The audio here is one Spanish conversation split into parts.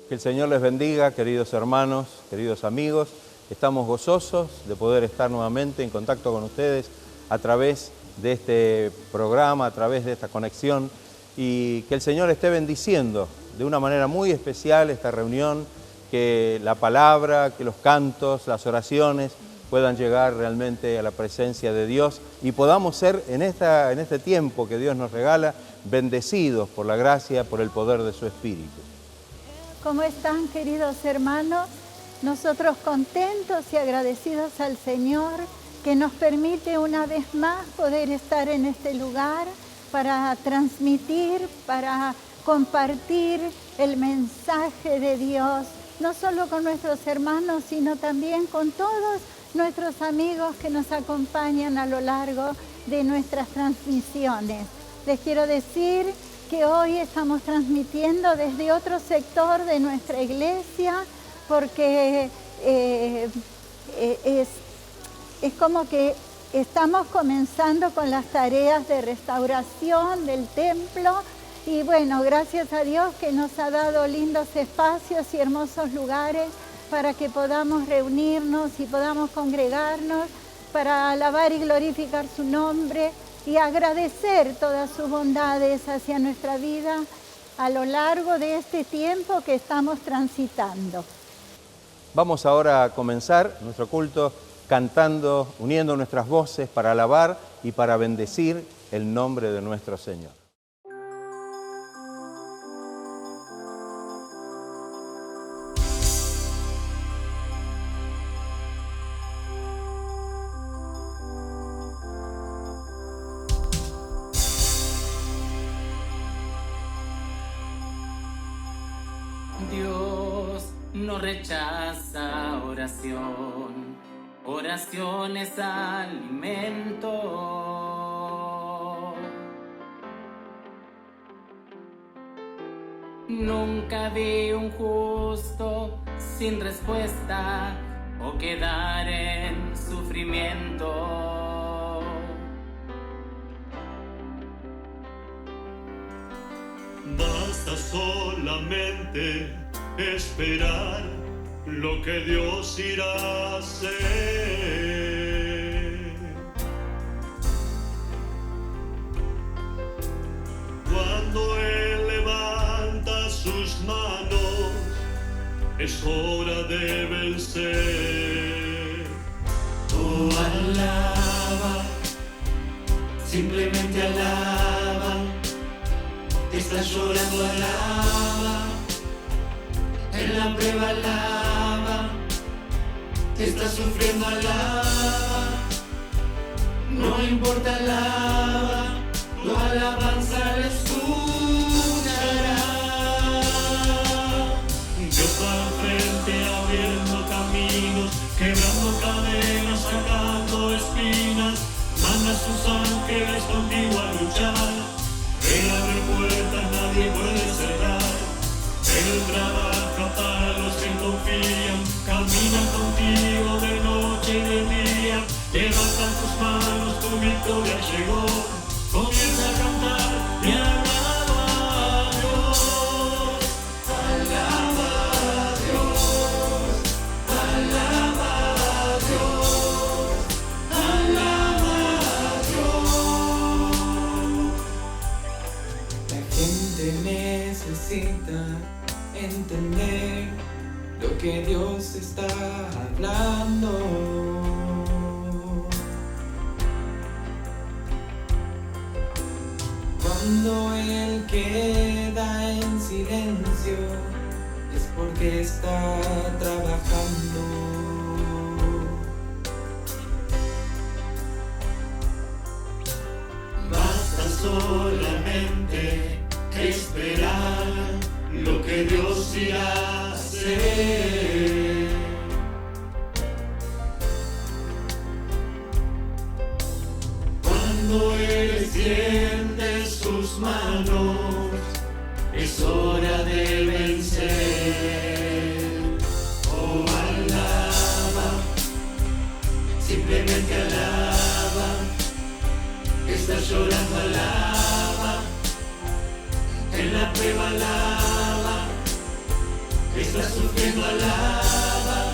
Que el Señor les bendiga, queridos hermanos, queridos amigos. Estamos gozosos de poder estar nuevamente en contacto con ustedes a través de este programa, a través de esta conexión, y que el Señor esté bendiciendo de una manera muy especial esta reunión, que la palabra, que los cantos, las oraciones puedan llegar realmente a la presencia de Dios y podamos ser en este tiempo que Dios nos regala, bendecidos por la gracia, por el poder de su Espíritu. ¿Cómo están, queridos hermanos? Nosotros contentos y agradecidos al Señor que nos permite una vez más poder estar en este lugar para transmitir, para compartir el mensaje de Dios, no solo con nuestros hermanos, sino también con todos nuestros amigos que nos acompañan a lo largo de nuestras transmisiones. Les quiero decir que hoy estamos transmitiendo desde otro sector de nuestra iglesia, porque es como que estamos comenzando con las tareas de restauración del templo y bueno, gracias a Dios que nos ha dado lindos espacios y hermosos lugares para que podamos reunirnos y podamos congregarnos para alabar y glorificar su nombre y agradecer todas sus bondades hacia nuestra vida a lo largo de este tiempo que estamos transitando. Vamos ahora a comenzar nuestro culto cantando, uniendo nuestras voces para alabar y para bendecir el nombre de nuestro Señor. Dios no rechaza oración, oración es alimento. Nunca vi un justo sin respuesta o quedar en sufrimiento. Basta solamente esperar lo que Dios irá a hacer. Cuando Él levanta sus manos, es hora de vencer. Oh, alaba, simplemente alaba. Estás llorando, alaba. En la prueba, alaba. Estás sufriendo, alaba. No importa, alaba. Tu alabanza le escuchará. Dios va al frente abriendo caminos, quebrando cadenas, sacando espinas. Manda a sus ángeles contigo a luchar. Él abre puertas, nadie puede cerrar. Él trabaja para los que confían. Camina contigo de noche y de día. Levanta tus manos, tu victoria llegó. Comienza a cantar y alaba a Dios. Alaba a Dios. Alaba a Dios. Alaba a Dios. La gente necesita entender lo que Dios está hablando. Cuando Él queda en silencio es porque está trabajando. Basta solamente esperar lo que Dios irá a hacer. Cuando Él extiende sus manos, es hora de vencer. Oh, alaba, simplemente alaba. Estás llorando, alaba. En la prueba, alaba. está surgiendo, alaba,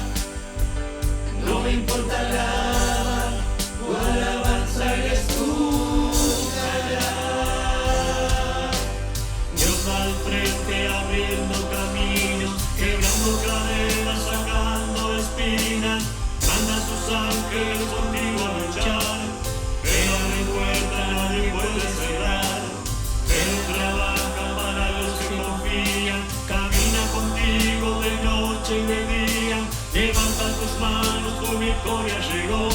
no me importa, alaba, tu alabanza eres tú, Dios va al frente abriendo caminos, quebrando cadenas, sacando espinas, manda a sus ángeles contigo a luchar, pero abre puertas nadie puede cerrar, pero trabaja para los que confían, camina contigo de noche y de día, levanta tus manos, tu victoria llegó,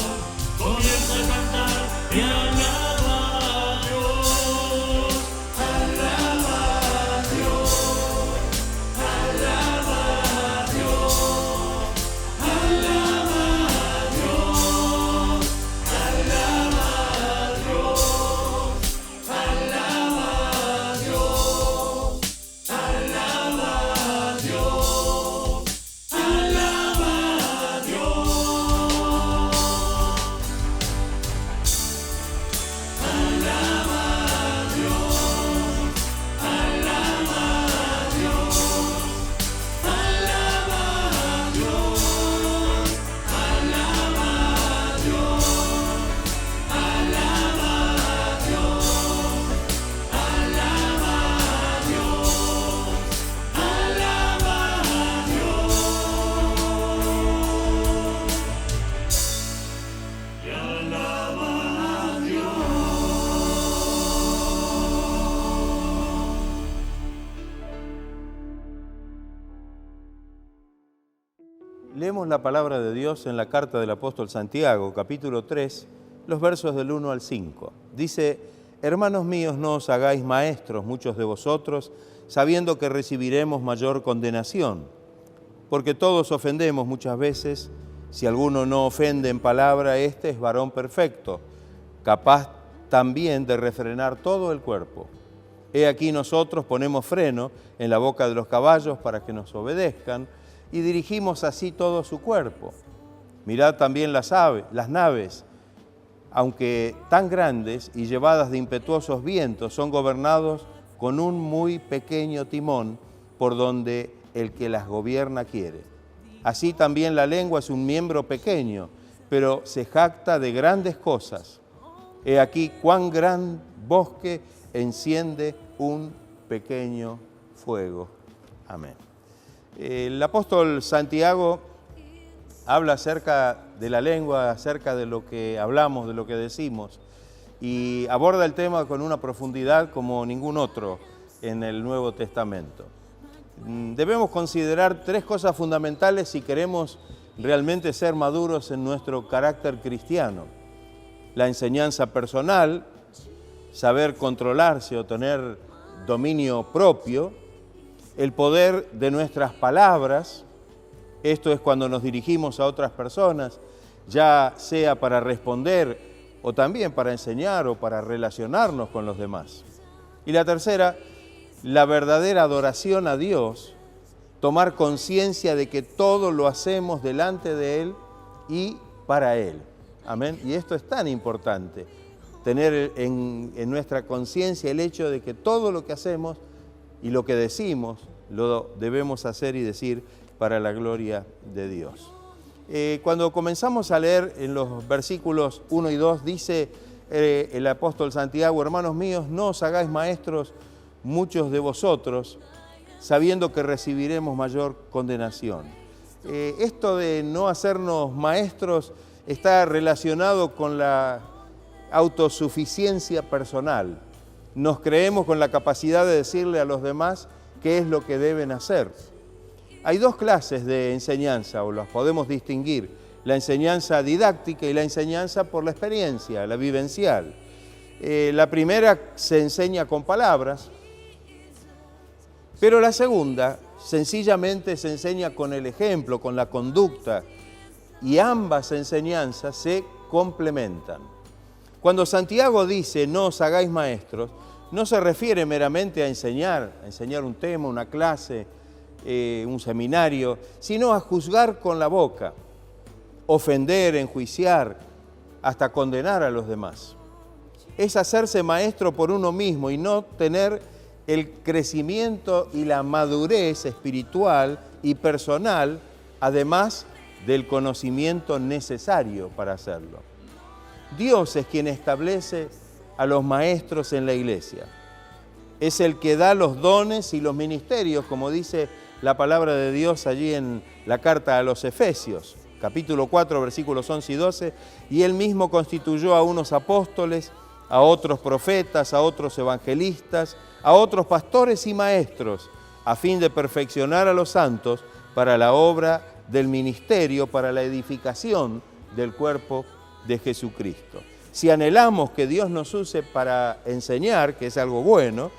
comienza a cantar y alaba a Dios, alaba a Dios, alaba a Dios, alaba a Dios, alaba a Dios, alaba a Dios, alaba a Dios, alaba a Dios. Leemos la palabra de Dios en la carta del apóstol Santiago, capítulo 3, los versos del 1 al 5. Dice: hermanos míos, no os hagáis maestros muchos de vosotros, sabiendo que recibiremos mayor condenación. Porque todos ofendemos muchas veces. Si alguno no ofende en palabra, este es varón perfecto, capaz también de refrenar todo el cuerpo. He aquí nosotros ponemos freno en la boca de los caballos para que nos obedezcan, y dirigimos así todo su cuerpo. Mirad también las naves, aunque tan grandes y llevadas de impetuosos vientos, son gobernados con un muy pequeño timón por donde el que las gobierna quiere. Así también la lengua es un miembro pequeño, pero se jacta de grandes cosas. He aquí cuán gran bosque enciende un pequeño fuego. Amén. El apóstol Santiago habla acerca de la lengua, acerca de lo que hablamos, de lo que decimos, y aborda el tema con una profundidad como ningún otro en el Nuevo Testamento. Debemos considerar tres cosas fundamentales si queremos realmente ser maduros en nuestro carácter cristiano: la enseñanza personal, saber controlarse o tener dominio propio; el poder de nuestras palabras, esto es cuando nos dirigimos a otras personas, ya sea para responder o también para enseñar o para relacionarnos con los demás. Y la tercera, la verdadera adoración a Dios, tomar conciencia de que todo lo hacemos delante de Él y para Él. Amén. Y esto es tan importante, tener en nuestra conciencia el hecho de que todo lo que hacemos y lo que decimos lo debemos hacer y decir para la gloria de Dios. Cuando comenzamos a leer en los versículos 1 y 2, dice el apóstol Santiago: hermanos míos, no os hagáis maestros muchos de vosotros, sabiendo que recibiremos mayor condenación. Esto de no hacernos maestros está relacionado con la autosuficiencia personal. Nos creemos con la capacidad de decirle a los demás qué es lo que deben hacer. Hay dos clases de enseñanza, o las podemos distinguir: la enseñanza didáctica y la enseñanza por la experiencia, la vivencial. La primera se enseña con palabras, pero la segunda sencillamente se enseña con el ejemplo, con la conducta, y ambas enseñanzas se complementan. Cuando Santiago dice no os hagáis maestros, no se refiere meramente a enseñar un tema, una clase, un seminario, sino a juzgar con la boca, ofender, enjuiciar, hasta condenar a los demás. Es hacerse maestro por uno mismo y no tener el crecimiento y la madurez espiritual y personal, además del conocimiento necesario para hacerlo. Dios es quien establece a los maestros en la iglesia. Es el que da los dones y los ministerios, como dice la palabra de Dios allí en la carta a los Efesios, capítulo 4, versículos 11 y 12, y Él mismo constituyó a unos apóstoles, a otros profetas, a otros evangelistas, a otros pastores y maestros, a fin de perfeccionar a los santos para la obra del ministerio, para la edificación del cuerpo de Jesucristo. Si anhelamos que Dios nos use para enseñar, que es algo bueno,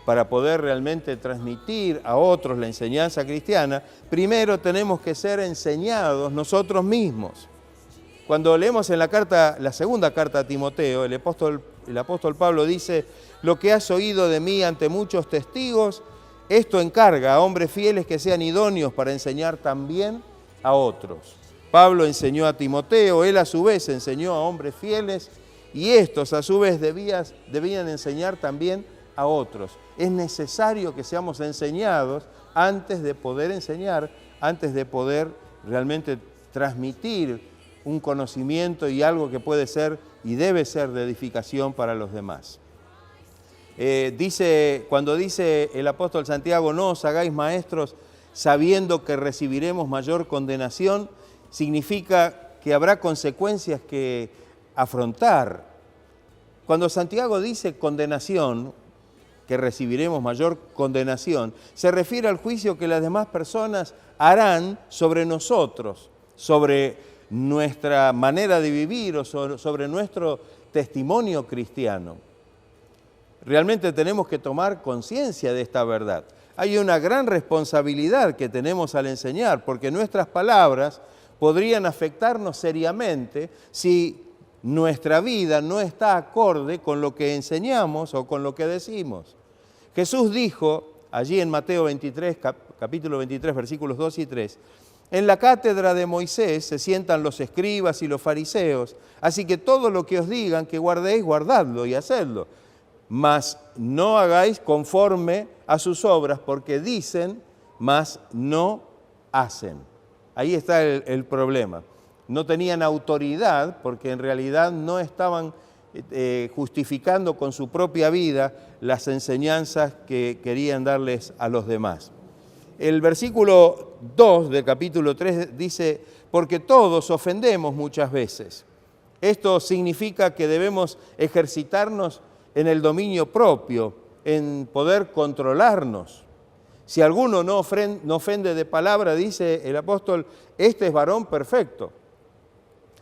para poder realmente transmitir a otros la enseñanza cristiana, primero tenemos que ser enseñados nosotros mismos. Cuando leemos en la segunda carta a Timoteo, el apóstol Pablo dice: lo que has oído de mí ante muchos testigos, esto encarga a hombres fieles que sean idóneos para enseñar también a otros. Pablo enseñó a Timoteo, él a su vez enseñó a hombres fieles, y estos a su vez debían enseñar también a otros. Es necesario que seamos enseñados antes de poder enseñar, antes de poder realmente transmitir un conocimiento y algo que puede ser y debe ser de edificación para los demás. Cuando dice el apóstol Santiago, no os hagáis maestros sabiendo que recibiremos mayor condenación, significa que habrá consecuencias que afrontar. Cuando Santiago dice condenación, que recibiremos mayor condenación, se refiere al juicio que las demás personas harán sobre nosotros, sobre nuestra manera de vivir o sobre nuestro testimonio cristiano. Realmente tenemos que tomar conciencia de esta verdad. Hay una gran responsabilidad que tenemos al enseñar, porque nuestras palabras podrían afectarnos seriamente si nuestra vida no está acorde con lo que enseñamos o con lo que decimos. Jesús dijo allí en Mateo 23, capítulo 23, versículos 2 y 3, en la cátedra de Moisés se sientan los escribas y los fariseos, así que todo lo que os digan que guardéis, guardadlo y hacedlo, mas no hagáis conforme a sus obras, porque dicen, mas no hacen. Ahí está el problema. No tenían autoridad porque en realidad no estaban justificando con su propia vida las enseñanzas que querían darles a los demás. El versículo 2 del capítulo 3 dice, porque todos ofendemos muchas veces. Esto significa que debemos ejercitarnos en el dominio propio, en poder controlarnos. Si alguno no ofende de palabra, dice el apóstol, este es varón perfecto.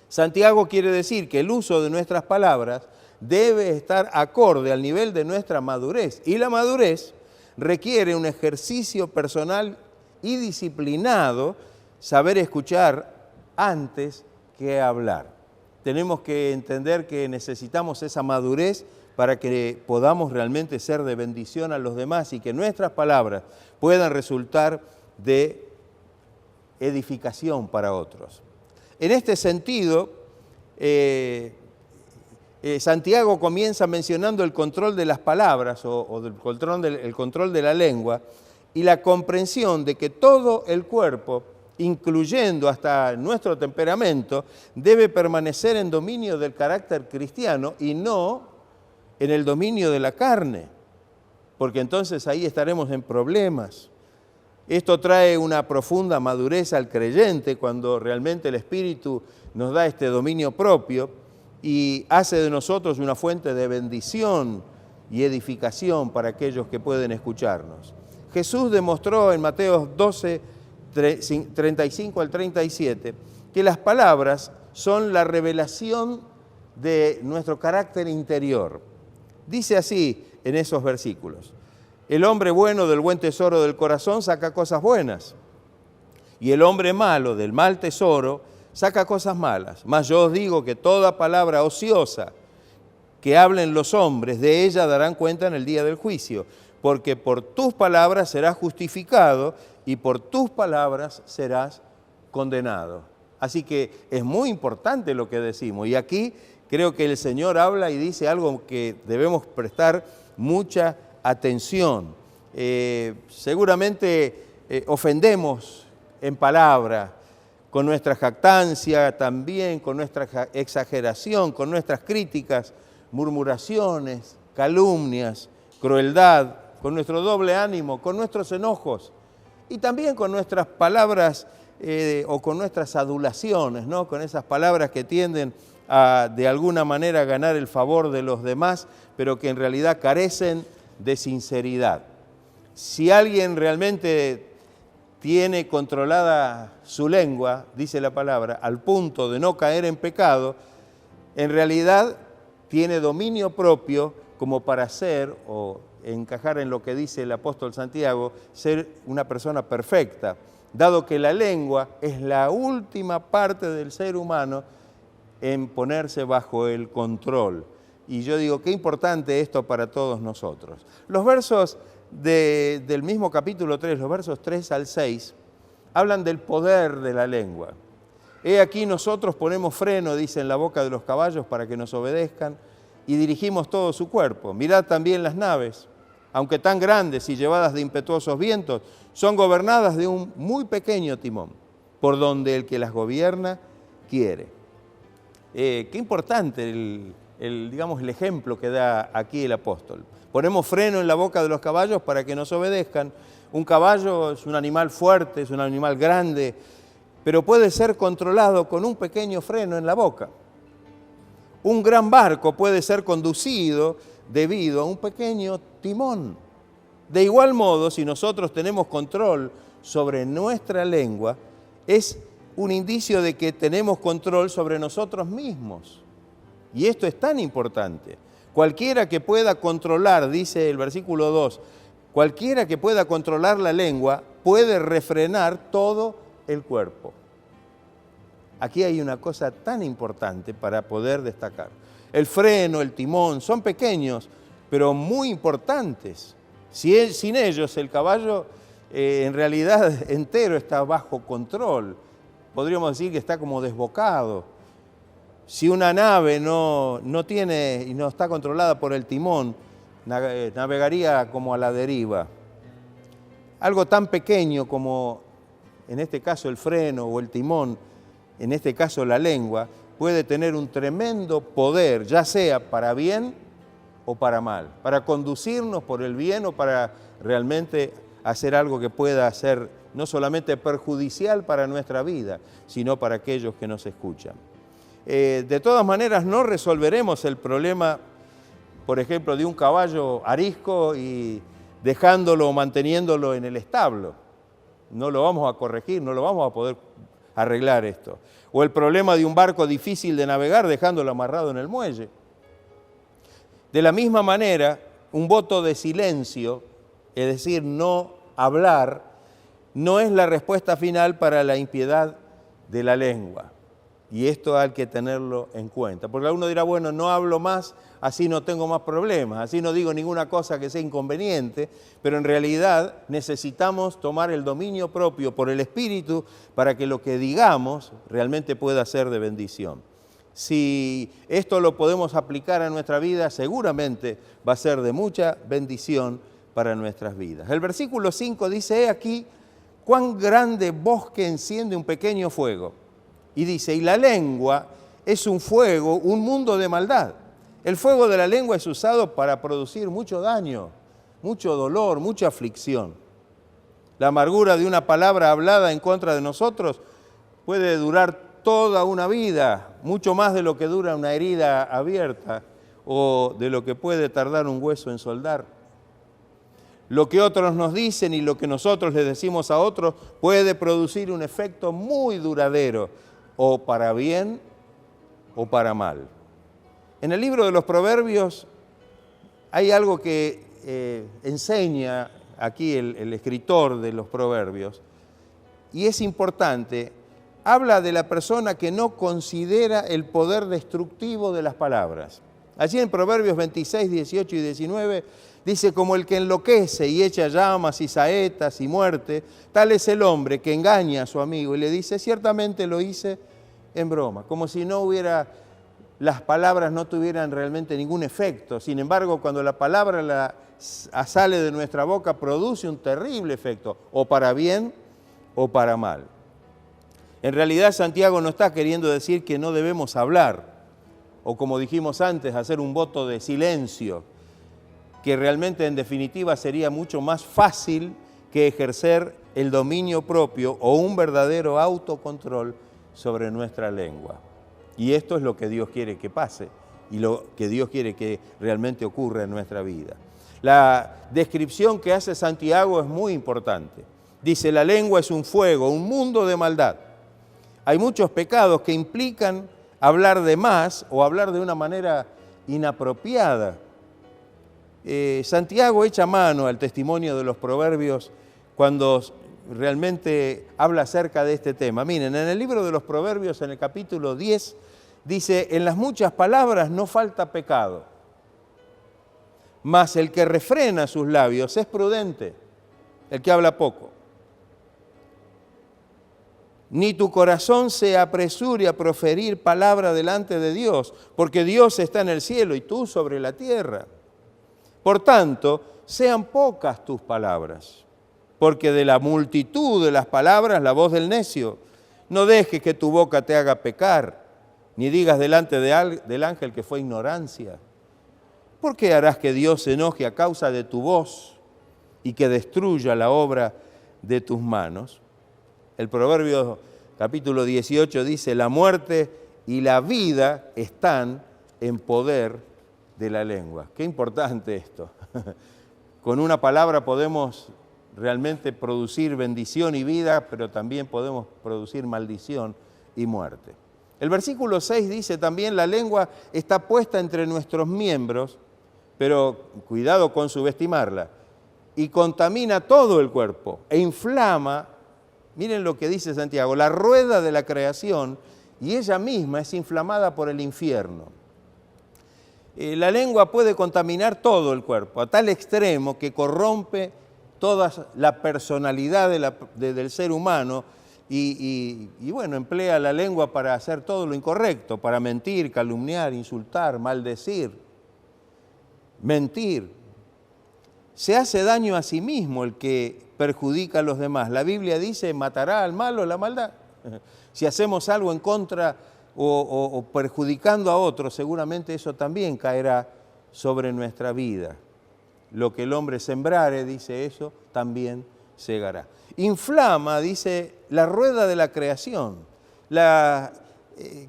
Santiago quiere decir que el uso de nuestras palabras debe estar acorde al nivel de nuestra madurez. Y la madurez requiere un ejercicio personal y disciplinado, saber escuchar antes que hablar. Tenemos que entender que necesitamos esa madurez para que podamos realmente ser de bendición a los demás y que nuestras palabras puedan resultar de edificación para otros. En este sentido, Santiago comienza mencionando el control de las palabras o el control de la lengua y la comprensión de que todo el cuerpo, incluyendo hasta nuestro temperamento, debe permanecer en dominio del carácter cristiano y no en el dominio de la carne, porque entonces ahí estaremos en problemas. Esto trae una profunda madurez al creyente cuando realmente el Espíritu nos da este dominio propio y hace de nosotros una fuente de bendición y edificación para aquellos que pueden escucharnos. Jesús demostró en Mateo 12, 35 al 37, que las palabras son la revelación de nuestro carácter interior. Dice así en esos versículos, el hombre bueno del buen tesoro del corazón saca cosas buenas, y el hombre malo del mal tesoro saca cosas malas. Mas yo os digo que toda palabra ociosa que hablen los hombres, de ella darán cuenta en el día del juicio, porque por tus palabras serás justificado y por tus palabras serás condenado. Así que es muy importante lo que decimos. Y aquí creo que el Señor habla y dice algo que debemos prestar mucha atención. Seguramente ofendemos en palabra, con nuestra jactancia también, con nuestra exageración, con nuestras críticas, murmuraciones, calumnias, crueldad, con nuestro doble ánimo, con nuestros enojos y también con nuestras palabras o con nuestras adulaciones, ¿no? Con esas palabras que tienden a de alguna manera ganar el favor de los demás, pero que en realidad carecen de sinceridad. Si alguien realmente tiene controlada su lengua, dice la palabra, al punto de no caer en pecado, en realidad tiene dominio propio como para ser, o encajar en lo que dice el apóstol Santiago, ser una persona perfecta, dado que la lengua es la última parte del ser humano en ponerse bajo el control. Y yo digo, qué importante esto para todos nosotros. Los versos del mismo capítulo 3, los versos 3 al 6, hablan del poder de la lengua. He aquí nosotros ponemos freno, dice, en la boca de los caballos para que nos obedezcan y dirigimos todo su cuerpo. Mirad también las naves, aunque tan grandes y llevadas de impetuosos vientos, son gobernadas de un muy pequeño timón, por donde el que las gobierna quiere. Qué importante el ejemplo que da aquí el apóstol. Ponemos freno en la boca de los caballos para que nos obedezcan. Un caballo es un animal fuerte, es un animal grande, pero puede ser controlado con un pequeño freno en la boca. Un gran barco puede ser conducido debido a un pequeño timón. De igual modo, si nosotros tenemos control sobre nuestra lengua, es un indicio de que tenemos control sobre nosotros mismos. Y esto es tan importante. Cualquiera que pueda controlar, dice el versículo 2, cualquiera que pueda controlar la lengua puede refrenar todo el cuerpo. Aquí hay una cosa tan importante para poder destacar. El freno, el timón, son pequeños, pero muy importantes. Sin ellos, el caballo en realidad entero está bajo control. Podríamos decir que está como desbocado. Si una nave no tiene y no está controlada por el timón, navegaría como a la deriva. Algo tan pequeño como, en este caso, el freno o el timón, en este caso la lengua, puede tener un tremendo poder, ya sea para bien o para mal, para conducirnos por el bien o para realmente hacer algo que pueda ser no solamente perjudicial para nuestra vida, sino para aquellos que nos escuchan. De todas maneras, no resolveremos el problema, por ejemplo, de un caballo arisco y dejándolo o manteniéndolo en el establo. No lo vamos a corregir, no lo vamos a poder arreglar esto. O el problema de un barco difícil de navegar dejándolo amarrado en el muelle. De la misma manera, un voto de silencio, es decir, no hablar, no es la respuesta final para la impiedad de la lengua. Y esto hay que tenerlo en cuenta. Porque alguno dirá, bueno, no hablo más, así no tengo más problemas, así no digo ninguna cosa que sea inconveniente, pero en realidad necesitamos tomar el dominio propio por el Espíritu para que lo que digamos realmente pueda ser de bendición. Si esto lo podemos aplicar a nuestra vida, seguramente va a ser de mucha bendición para nuestras vidas. El versículo 5 dice, he aquí, cuán grande bosque enciende un pequeño fuego. Y dice, y la lengua es un fuego, un mundo de maldad. El fuego de la lengua es usado para producir mucho daño, mucho dolor, mucha aflicción. La amargura de una palabra hablada en contra de nosotros puede durar toda una vida, mucho más de lo que dura una herida abierta o de lo que puede tardar un hueso en soldar. Lo que otros nos dicen y lo que nosotros les decimos a otros puede producir un efecto muy duradero, o para bien o para mal. En el libro de los Proverbios hay algo que enseña aquí el escritor de los Proverbios, y es importante. Habla de la persona que no considera el poder destructivo de las palabras. Allí en Proverbios 26, 18 y 19 dice, como el que enloquece y echa llamas y saetas y muerte, tal es el hombre que engaña a su amigo y le dice, ciertamente lo hice en broma, como si no hubiera las palabras no tuvieran realmente ningún efecto. Sin embargo, cuando la palabra sale de nuestra boca, produce un terrible efecto, o para bien o para mal. En realidad, Santiago no está queriendo decir que no debemos hablar, o como dijimos antes, hacer un voto de silencio, que realmente en definitiva sería mucho más fácil que ejercer el dominio propio o un verdadero autocontrol sobre nuestra lengua. Y esto es lo que Dios quiere que pase y lo que Dios quiere que realmente ocurra en nuestra vida. La descripción que hace Santiago es muy importante. Dice, la lengua es un fuego, un mundo de maldad. Hay muchos pecados que implican hablar de más o hablar de una manera inapropiada. Santiago echa mano al testimonio de los proverbios cuando realmente habla acerca de este tema. Miren, en el libro de los proverbios, en el capítulo 10, dice, en las muchas palabras no falta pecado, mas el que refrena sus labios es prudente, el que habla poco. Ni tu corazón se apresure a proferir palabra delante de Dios, porque Dios está en el cielo y tú sobre la tierra. Por tanto, sean pocas tus palabras, porque de la multitud de las palabras la voz del necio. No dejes que tu boca te haga pecar, ni digas delante del ángel que fue ignorancia. ¿Por qué harás que Dios se enoje a causa de tu voz y que destruya la obra de tus manos? El Proverbio capítulo 18 dice, la muerte y la vida están en poder de la lengua. Qué importante esto. Con una palabra podemos realmente producir bendición y vida, pero también podemos producir maldición y muerte. El versículo 6 dice también, la lengua está puesta entre nuestros miembros, pero cuidado con subestimarla, y contamina todo el cuerpo e inflama, miren lo que dice Santiago, la rueda de la creación, y ella misma es inflamada por el infierno. La lengua puede contaminar todo el cuerpo, a tal extremo que corrompe toda la personalidad del ser humano y bueno, emplea la lengua para hacer todo lo incorrecto, para mentir, calumniar, insultar, maldecir, mentir. Se hace daño a sí mismo el que perjudica a los demás. La Biblia dice, matará al malo la maldad. Si hacemos algo en contra o perjudicando a otros, seguramente eso también caerá sobre nuestra vida. Lo que el hombre sembrare, dice eso, también segará. Inflama, dice, la rueda de la creación.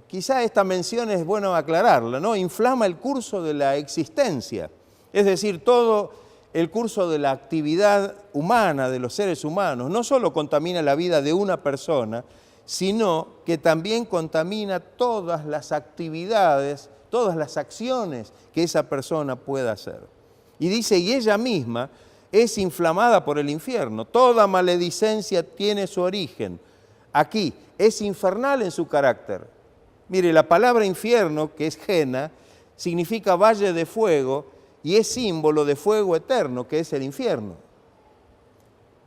Quizá esta mención es bueno aclararla, ¿no? Inflama el curso de la existencia, es decir, todo el curso de la actividad humana, de los seres humanos. No solo contamina la vida de una persona, sino que también contamina todas las actividades, todas las acciones que esa persona pueda hacer. Y dice, y ella misma es inflamada por el infierno. Toda maledicencia tiene su origen aquí, es infernal en su carácter. Mire, la palabra infierno, que es Gena, significa valle de fuego y es símbolo de fuego eterno, que es el infierno.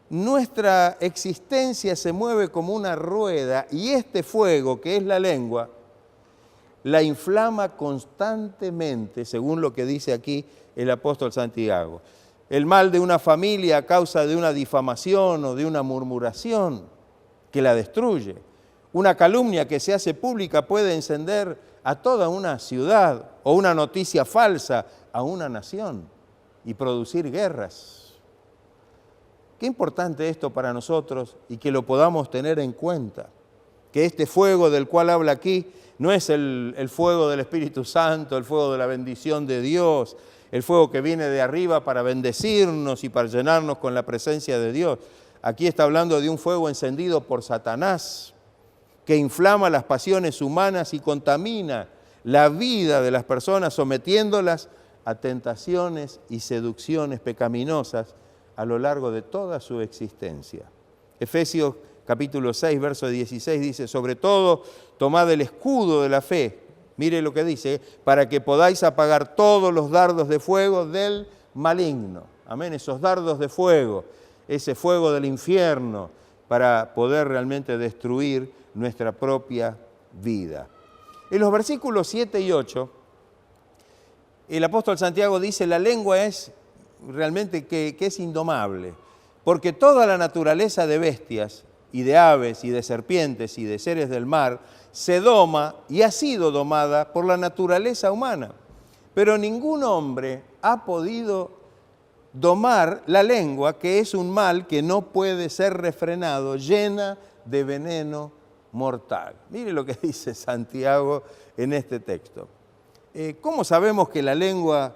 Nuestra existencia se mueve como una rueda y este fuego, que es la lengua, la inflama constantemente, según lo que dice aquí el apóstol Santiago. El mal de una familia a causa de una difamación o de una murmuración que la destruye. Una calumnia que se hace pública puede encender a toda una ciudad o una noticia falsa a una nación y producir guerras. Qué importante esto para nosotros y que lo podamos tener en cuenta. Que este fuego del cual habla aquí no es el fuego del Espíritu Santo, el fuego de la bendición de Dios, el fuego que viene de arriba para bendecirnos y para llenarnos con la presencia de Dios. Aquí está hablando de un fuego encendido por Satanás, que inflama las pasiones humanas y contamina la vida de las personas, sometiéndolas a tentaciones y seducciones pecaminosas a lo largo de toda su existencia. Efesios capítulo 6, verso 16 dice, sobre todo, tomad el escudo de la fe. Mire lo que dice, para que podáis apagar todos los dardos de fuego del maligno. Amén, esos dardos de fuego, ese fuego del infierno, para poder realmente destruir nuestra propia vida. En los versículos 7 y 8, el apóstol Santiago dice, la lengua es realmente que es indomable, porque toda la naturaleza de bestias y de aves y de serpientes y de seres del mar se doma y ha sido domada por la naturaleza humana. Pero ningún hombre ha podido domar la lengua, que es un mal que no puede ser refrenado, llena de veneno mortal. Mire lo que dice Santiago en este texto. ¿Cómo sabemos que la lengua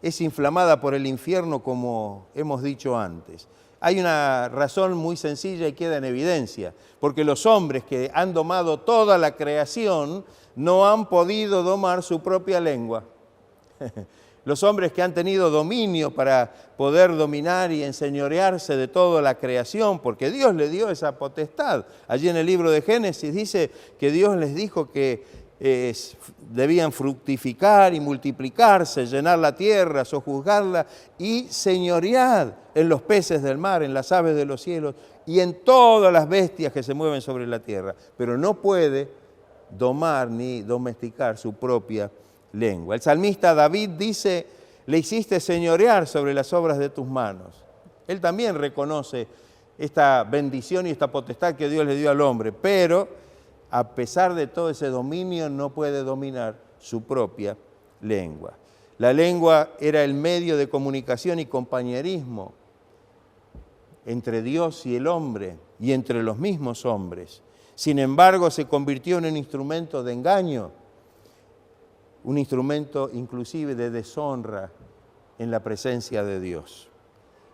es inflamada por el infierno, como hemos dicho antes? Hay una razón muy sencilla y queda en evidencia, porque los hombres que han domado toda la creación no han podido domar su propia lengua. Los hombres que han tenido dominio para poder dominar y enseñorearse de toda la creación, porque Dios le dio esa potestad. Allí en el libro de Génesis dice que Dios les dijo que debían fructificar y multiplicarse, llenar la tierra, sojuzgarla y señorear en los peces del mar, en las aves de los cielos y en todas las bestias que se mueven sobre la tierra. Pero no puede domar ni domesticar su propia lengua. El salmista David dice, le hiciste señorear sobre las obras de tus manos. Él también reconoce esta bendición y esta potestad que Dios le dio al hombre, pero a pesar de todo ese dominio no puede dominar su propia lengua. La lengua era el medio de comunicación y compañerismo entre Dios y el hombre y entre los mismos hombres. Sin embargo, se convirtió en un instrumento de engaño, un instrumento inclusive de deshonra en la presencia de Dios.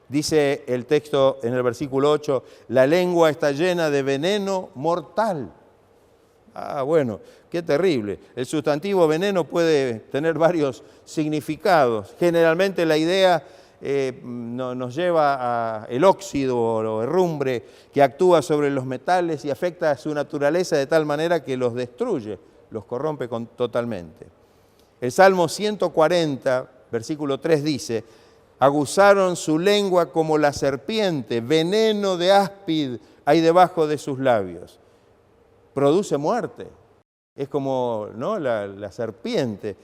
Dice el texto en el versículo 8, la lengua está llena de veneno mortal. Ah, bueno, qué terrible. El sustantivo veneno puede tener varios significados. Generalmente la idea nos lleva al óxido o herrumbre que actúa sobre los metales y afecta a su naturaleza de tal manera que los destruye, los corrompe totalmente. El Salmo 140, versículo 3 dice, aguzaron su lengua como la serpiente, veneno de áspid hay debajo de sus labios. Produce muerte, es como, ¿no?, la serpiente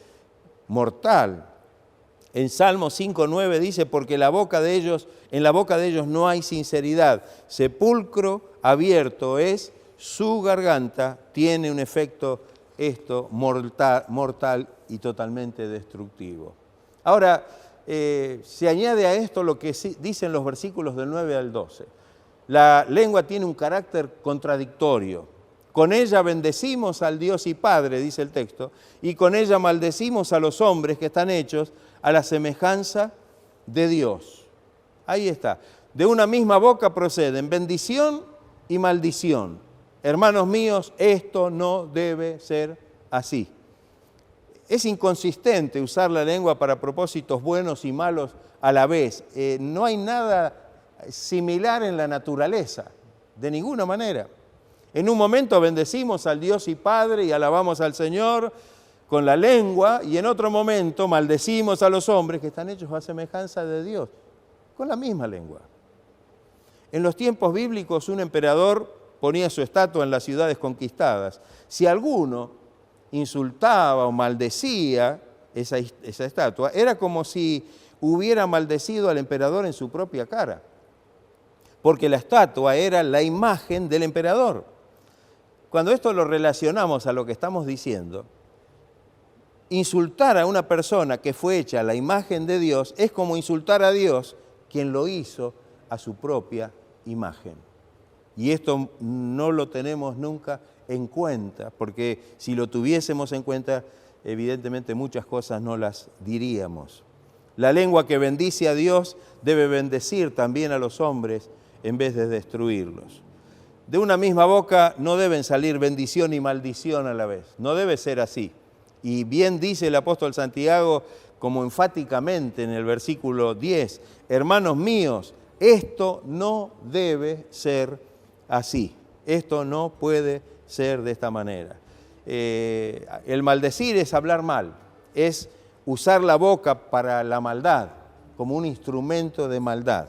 mortal. En Salmo 5:9 dice, porque en la boca de ellos no hay sinceridad, sepulcro abierto es su garganta, tiene un efecto esto mortal y totalmente destructivo. Ahora, se añade a esto lo que dicen los versículos del 9 al 12. La lengua tiene un carácter contradictorio. Con ella bendecimos al Dios y Padre, dice el texto, y con ella maldecimos a los hombres que están hechos a la semejanza de Dios. Ahí está. De una misma boca proceden bendición y maldición. Hermanos míos, esto no debe ser así. Es inconsistente usar la lengua para propósitos buenos y malos a la vez. No hay nada similar en la naturaleza, de ninguna manera. En un momento bendecimos al Dios y Padre y alabamos al Señor con la lengua, y en otro momento maldecimos a los hombres que están hechos a semejanza de Dios, con la misma lengua. En los tiempos bíblicos un emperador ponía su estatua en las ciudades conquistadas. Si alguno insultaba o maldecía esa estatua, era como si hubiera maldecido al emperador en su propia cara, porque la estatua era la imagen del emperador. Cuando esto lo relacionamos a lo que estamos diciendo, insultar a una persona que fue hecha a la imagen de Dios es como insultar a Dios, quien lo hizo a su propia imagen. Y esto no lo tenemos nunca en cuenta, porque si lo tuviésemos en cuenta, evidentemente muchas cosas no las diríamos. La lengua que bendice a Dios debe bendecir también a los hombres en vez de destruirlos. De una misma boca no deben salir bendición y maldición a la vez. No debe ser así. Y bien dice el apóstol Santiago, como enfáticamente en el versículo 10, hermanos míos, esto no debe ser así. Esto no puede ser de esta manera. El maldecir es hablar mal, es usar la boca para la maldad, como un instrumento de maldad.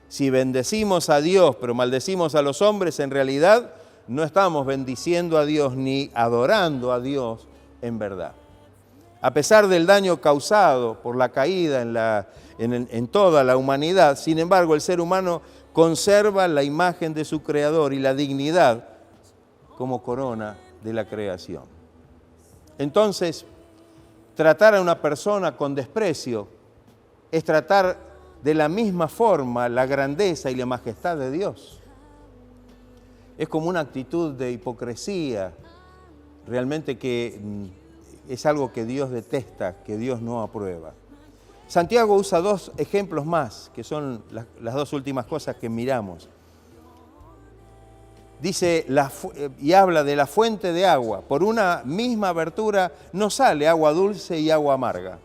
Si bendecimos a Dios, pero maldecimos a los hombres, en realidad no estamos bendiciendo a Dios ni adorando a Dios en verdad. A pesar del daño causado por la caída en toda la humanidad, sin embargo, el ser humano conserva la imagen de su Creador y la dignidad como corona de la creación. Entonces, tratar a una persona con desprecio es tratar de la misma forma la grandeza y la majestad de Dios. Es como una actitud de hipocresía, realmente que es algo que Dios detesta, que Dios no aprueba. Santiago usa dos ejemplos más, que son las dos últimas cosas que miramos. Dice, y habla de la fuente de agua. Por una misma abertura no sale agua dulce y agua amarga.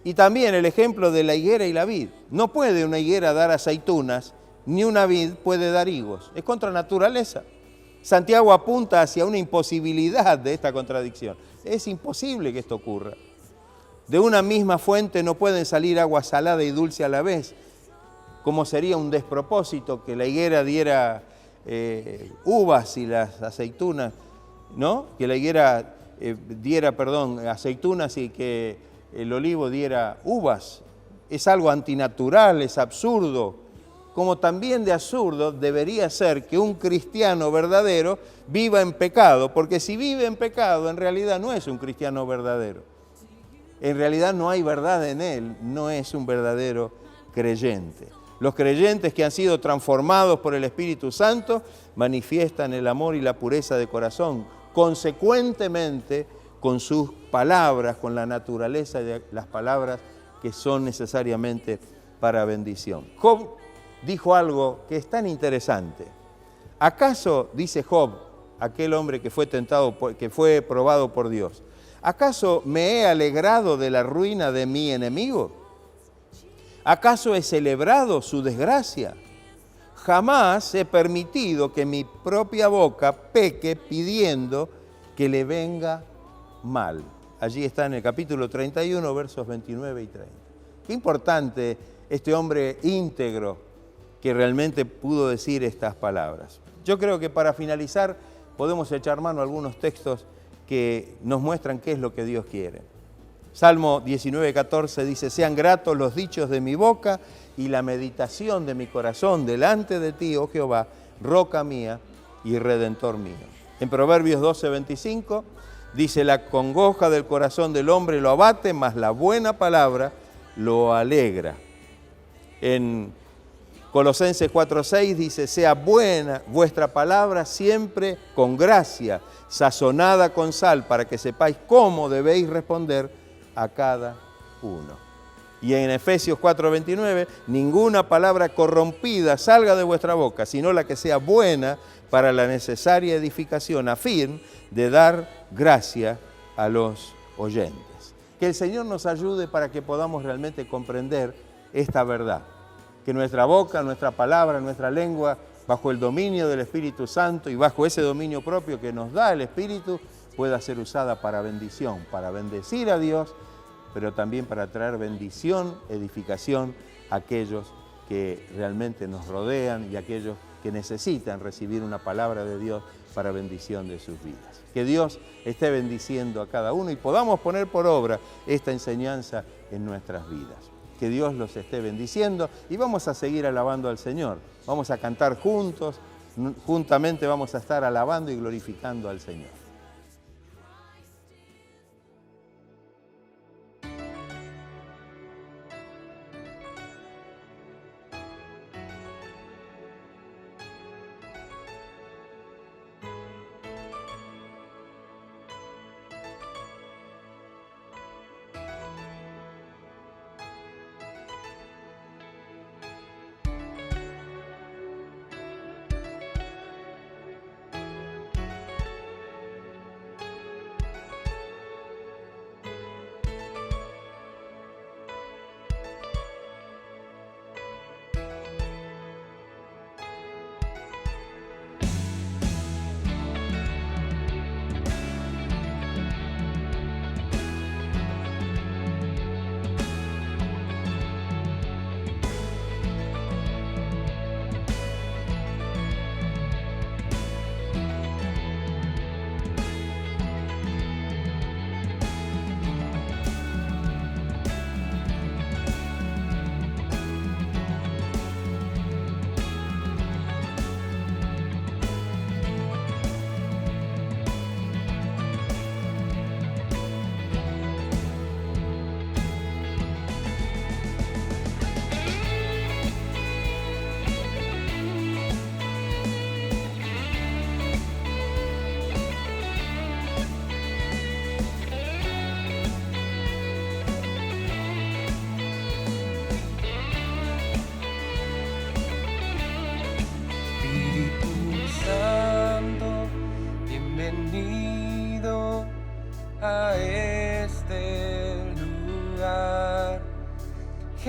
Y también el ejemplo de la higuera y la vid. No puede una higuera dar aceitunas, ni una vid puede dar higos. Es contra naturaleza. Santiago apunta hacia una imposibilidad de esta contradicción. Es imposible que esto ocurra. De una misma fuente no pueden salir agua salada y dulce a la vez, como sería un despropósito que la higuera diera uvas y las aceitunas, ¿no? Que la higuera diera aceitunas y que el olivo diera uvas. Es algo antinatural, es absurdo. Como también de absurdo debería ser que un cristiano verdadero viva en pecado, porque si vive en pecado en realidad no es un cristiano verdadero. En realidad no hay verdad en él, no es un verdadero creyente. Los creyentes que han sido transformados por el Espíritu Santo manifiestan el amor y la pureza de corazón, consecuentemente con sus palabras, con la naturaleza de las palabras que son necesariamente para bendición. Job dijo algo que es tan interesante. ¿Acaso, dice Job, aquel hombre que fue tentado, que fue probado por Dios, ¿acaso me he alegrado de la ruina de mi enemigo? ¿Acaso he celebrado su desgracia? Jamás he permitido que mi propia boca peque pidiendo que le venga mal. Allí está en el capítulo 31, versos 29 y 30. Qué importante este hombre íntegro que realmente pudo decir estas palabras. Yo creo que para finalizar podemos echar mano a algunos textos que nos muestran qué es lo que Dios quiere. Salmo 19:14 dice, sean gratos los dichos de mi boca y la meditación de mi corazón delante de ti, oh Jehová, roca mía y redentor mío. En Proverbios 12:25 dice, la congoja del corazón del hombre lo abate, mas la buena palabra lo alegra. En Colosenses 4:6 dice, sea buena vuestra palabra siempre con gracia, sazonada con sal, para que sepáis cómo debéis responder a cada uno. Y en Efesios 4:29, ninguna palabra corrompida salga de vuestra boca, sino la que sea buena para la necesaria edificación, a fin de dar gracia a los oyentes. Que el Señor nos ayude para que podamos realmente comprender esta verdad. Que nuestra boca, nuestra palabra, nuestra lengua, bajo el dominio del Espíritu Santo y bajo ese dominio propio que nos da el Espíritu, pueda ser usada para bendición, para bendecir a Dios, pero también para traer bendición, edificación a aquellos que realmente nos rodean y a aquellos que necesitan recibir una palabra de Dios para bendición de sus vidas. Que Dios esté bendiciendo a cada uno y podamos poner por obra esta enseñanza en nuestras vidas. Que Dios los esté bendiciendo y vamos a seguir alabando al Señor. Vamos a cantar juntos, juntamente vamos a estar alabando y glorificando al Señor.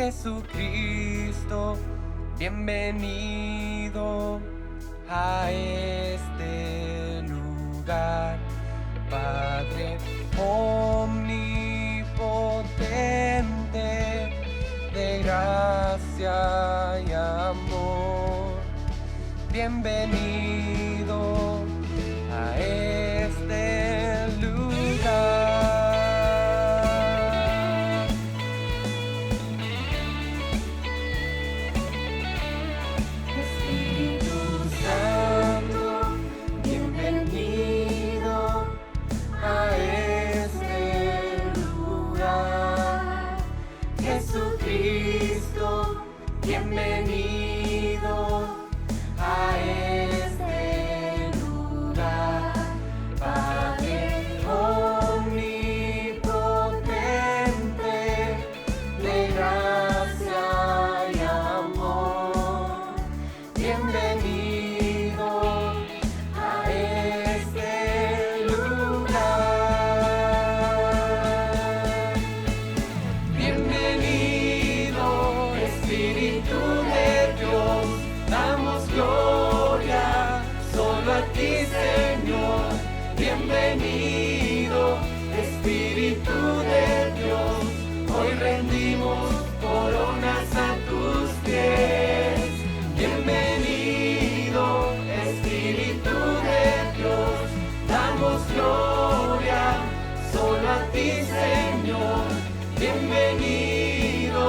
Jesucristo, bienvenido a este lugar. Padre omnipotente, de gracia y amor, bienvenido a este lugar. Espíritu Santo, bienvenido a este lugar. Jesucristo, bienvenido a este lugar. Padre omnipotente, de gracia y amor, bienvenido a este lugar. Bienvenido, Espíritu de Dios, damos gloria solo a ti, Señor. Bienvenido, Espíritu de Dios, hoy rendimos coronas a tus pies. Bienvenido, Espíritu de Dios, damos gloria solo a ti, Señor. Bienvenido,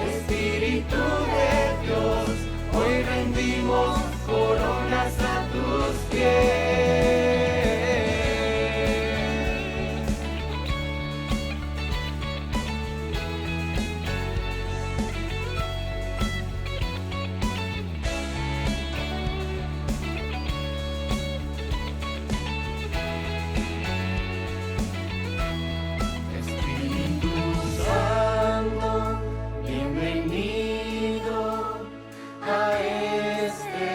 Espíritu de Dios, hoy rendimos coronas a tus pies. Espíritu Santo, bienvenido a este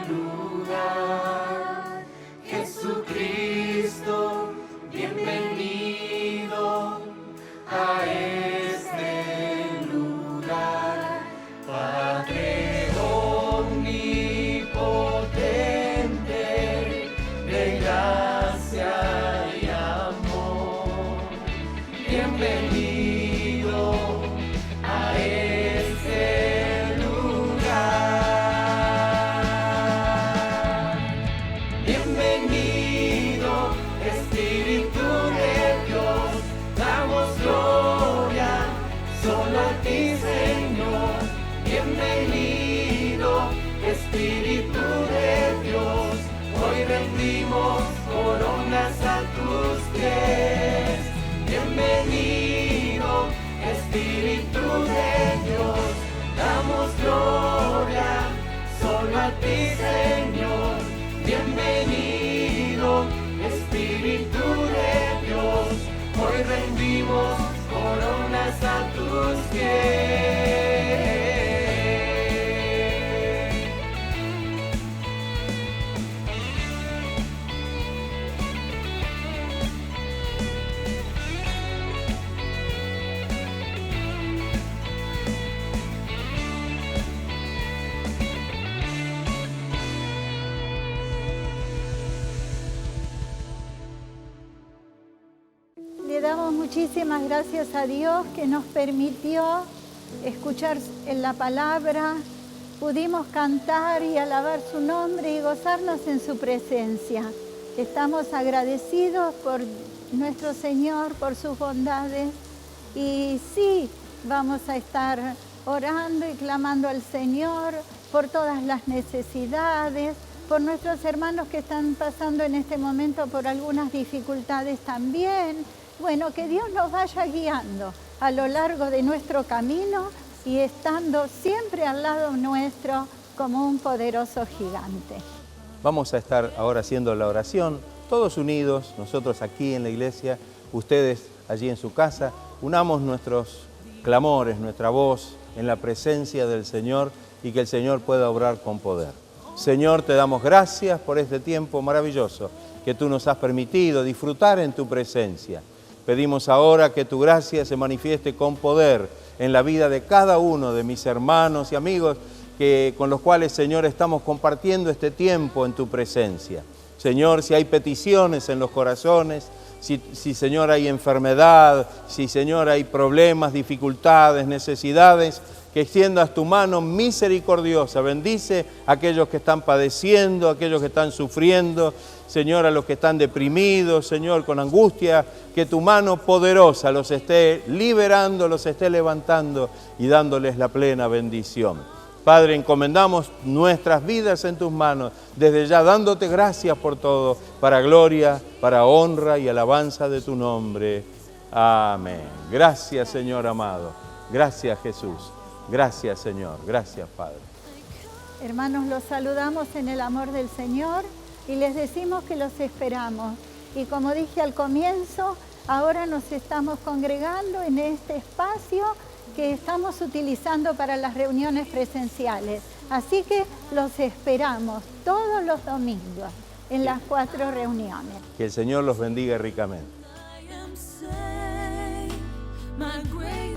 lugar. Jesucristo, bienvenido a este lugar. Padre omnipotente, de gracia y amor, bienvenido a este lugar. Bienvenido, Espíritu de Dios, damos gloria solo a ti, Señor. Bienvenido, Espíritu de Dios, hoy rendimos coronas a tus pies. Bienvenido, Espíritu de Dios, damos gloria solo a ti, Señor. Bienvenido, Espíritu de Dios, hoy rendimos coronas a tus pies. Le damos muchísimas gracias a Dios que nos permitió escuchar en la palabra, pudimos cantar y alabar su nombre y gozarnos en su presencia. Estamos agradecidos por nuestro Señor, por sus bondades, y sí, vamos a estar orando y clamando al Señor por todas las necesidades, por nuestros hermanos que están pasando en este momento por algunas dificultades también. Bueno, que Dios nos vaya guiando a lo largo de nuestro camino y estando siempre al lado nuestro como un poderoso gigante. Vamos a estar ahora haciendo la oración, todos unidos, nosotros aquí en la iglesia, ustedes allí en su casa. Unamos nuestros clamores, nuestra voz en la presencia del Señor y que el Señor pueda obrar con poder. Señor, te damos gracias por este tiempo maravilloso que tú nos has permitido disfrutar en tu presencia. Pedimos ahora que tu gracia se manifieste con poder en la vida de cada uno de mis hermanos y amigos con los cuales, Señor, estamos compartiendo este tiempo en tu presencia. Señor, si hay peticiones en los corazones, si Señor, hay enfermedad, si, Señor, hay problemas, dificultades, necesidades, que extiendas tu mano misericordiosa. Bendice a aquellos que están padeciendo, a aquellos que están sufriendo, Señor, a los que están deprimidos, Señor, con angustia, que tu mano poderosa los esté liberando, los esté levantando y dándoles la plena bendición. Padre, encomendamos nuestras vidas en tus manos, desde ya dándote gracias por todo, para gloria, para honra y alabanza de tu nombre. Amén. Gracias, Señor amado. Gracias, Jesús. Gracias, Señor. Gracias, Padre. Hermanos, los saludamos en el amor del Señor y les decimos que los esperamos. Y como dije al comienzo, ahora nos estamos congregando en este espacio que estamos utilizando para las reuniones presenciales. Así que los esperamos todos los domingos en las 4 reuniones. Que el Señor los bendiga ricamente. I am saved, my grace